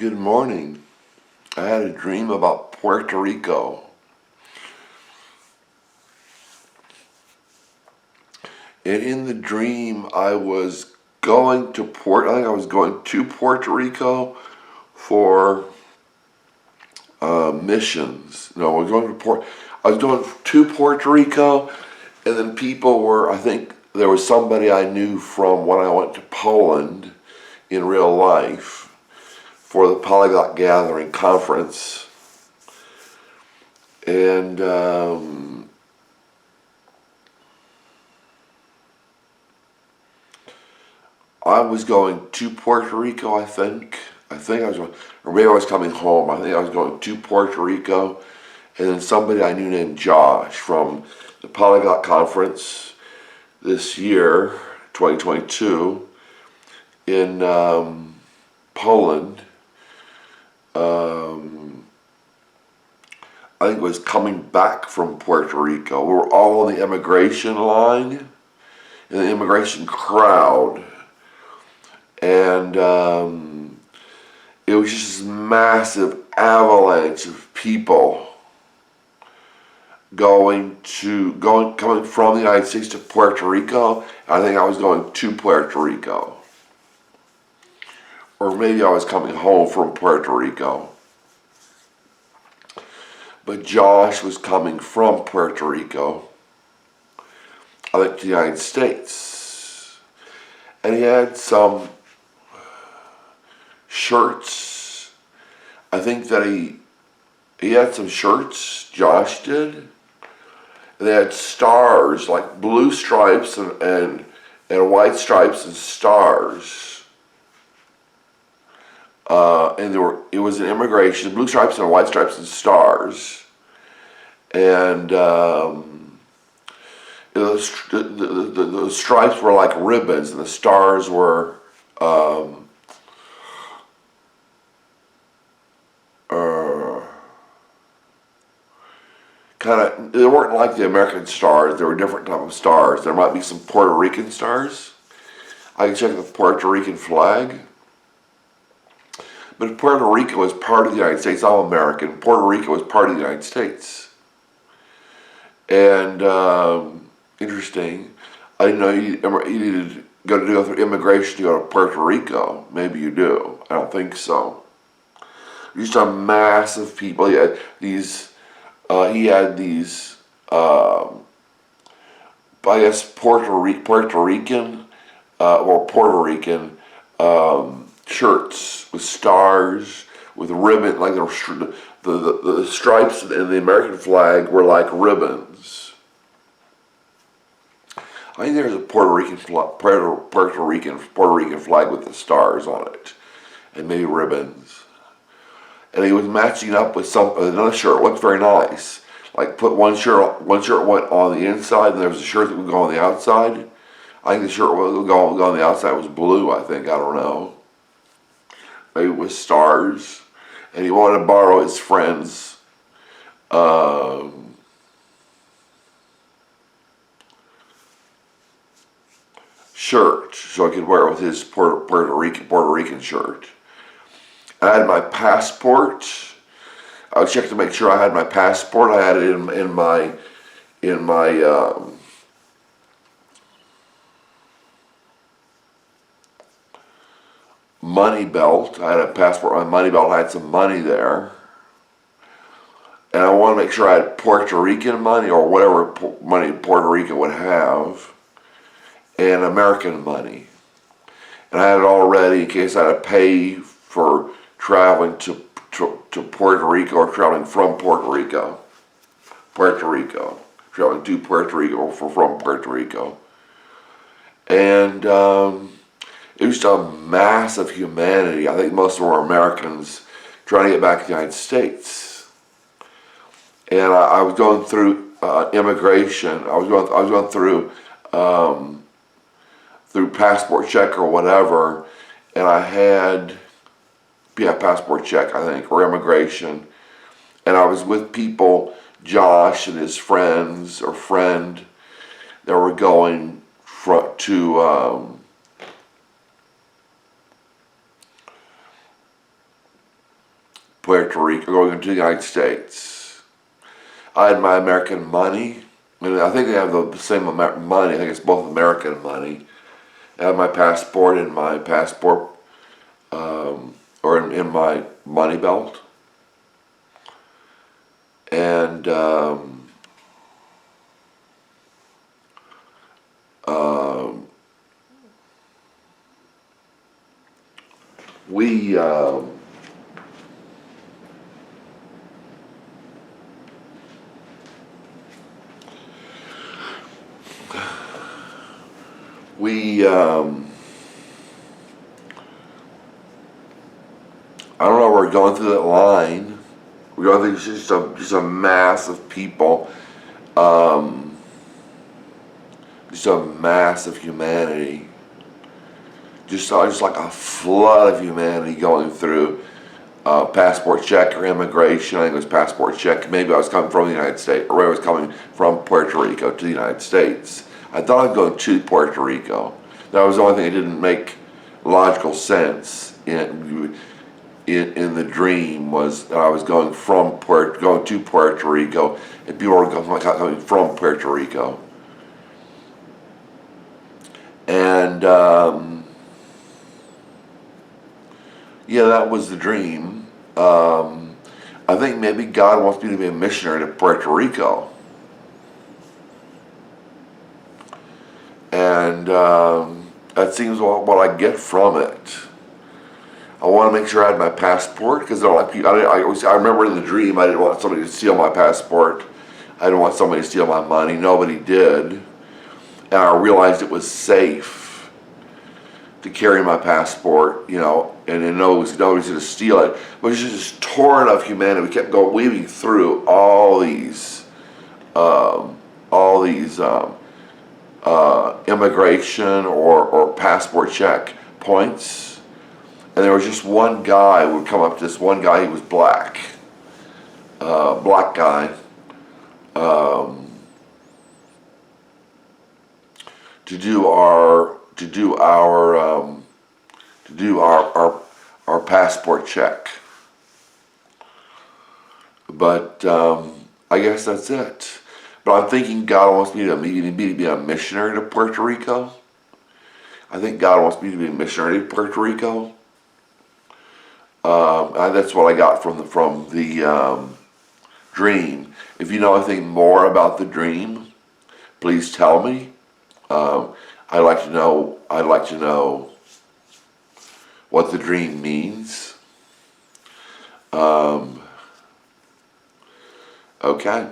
Good morning. I had a dream about Puerto Rico. And in the dream, I was going to I think I was going to Puerto Rico for missions. No, I was going to Puerto Rico, and then I think there was somebody I knew from when I went to Poland in real life for the Polyglot Gathering Conference. And I was going to Puerto Rico, I think. I think I was going, or maybe I was coming home. I think I was going to Puerto Rico. And then somebody I knew named Josh from the Polyglot Conference this year, 2022, in Poland. I think it was coming back from Puerto Rico. We were all on the immigration line, in the immigration crowd. And it was just this massive avalanche of people coming from the United States to Puerto Rico. I think I was going to Puerto Rico. Or maybe I was coming home from Puerto Rico. But Josh was coming from Puerto Rico, I think, to the United States. And he had some shirts. I think that he had some shirts, Josh did. And they had stars, like blue stripes and white stripes and stars. And it was an immigration, blue stripes and white stripes and stars. And the stripes were like ribbons, and the stars were they weren't like the American stars. There were different type of stars. There might be some Puerto Rican stars. I can check the Puerto Rican flag. But Puerto Rico is part of the United States. I'm American. Puerto Rico is part of the United States. And interesting. I didn't know you needed to go through immigration to go to Puerto Rico. Maybe you do. I don't think so. Just a mass of people. He had these. I guess Puerto Rican shirts with stars, with ribbon, like the stripes in the American flag were like ribbons. I think there's a Puerto Rican flag with the stars on it, and maybe ribbons. And he was matching up with another shirt. It looked very nice. Like put one shirt went on the inside, and there was a shirt that would go on the outside. I think the shirt that would go on the outside was blue. I don't know. Maybe with stars. And he wanted to borrow his friend's shirt so I could wear it with his Puerto Rican shirt. I had my passport. I checked to make sure I had my passport. I had it in my money belt. I had a passport in my money belt. I had some money there. And I wanted to make sure I had Puerto Rican money or whatever money Puerto Rico would have, and American money. And I had it all ready in case I had to pay for traveling to Puerto Rico or traveling from Puerto Rico. Traveling to Puerto Rico or from Puerto Rico. And it was just a mass of humanity. I think most of them were Americans trying to get back to the United States. And I was going through immigration. I was going through passport check or whatever, and I had passport check, I think, or immigration. And I was with people, Josh and his friend, that were going to. Puerto Rico, going to the United States. I had my American money, and I think they have the same money. I think it's both American money. I had my passport in my passport, or in my money belt, and we. We, I don't know, we're going through that line. We're going through just a mass of people, just a mass of humanity. Just like a flood of humanity going through passport check or immigration. I think it was passport check. Maybe I was coming from the United States, or I was coming from Puerto Rico to the United States. I thought I was going to Puerto Rico. That was the only thing that didn't make logical sense in the dream, was that I was going to Puerto Rico, and people were coming from Puerto Rico. And yeah, that was the dream. I think maybe God wants me to be a missionary to Puerto Rico. And that seems what I get from it. I want to make sure I had my passport, because I remember in the dream I didn't want somebody to steal my passport. I didn't want somebody to steal my money. Nobody did. And I realized it was safe to carry my passport, and nobody's going to steal it. But it was just torrent of humanity. We kept weaving through all these immigration or passport check points, and there was just one guy who would come up to this one guy. He was black guy, to do our passport check. But I guess that's it. But I'm thinking God wants me to be a missionary to Puerto Rico. I think God wants me to be a missionary to Puerto Rico. That's what I got from the dream. If you know anything more about the dream, please tell me. I'd like to know what the dream means. Okay.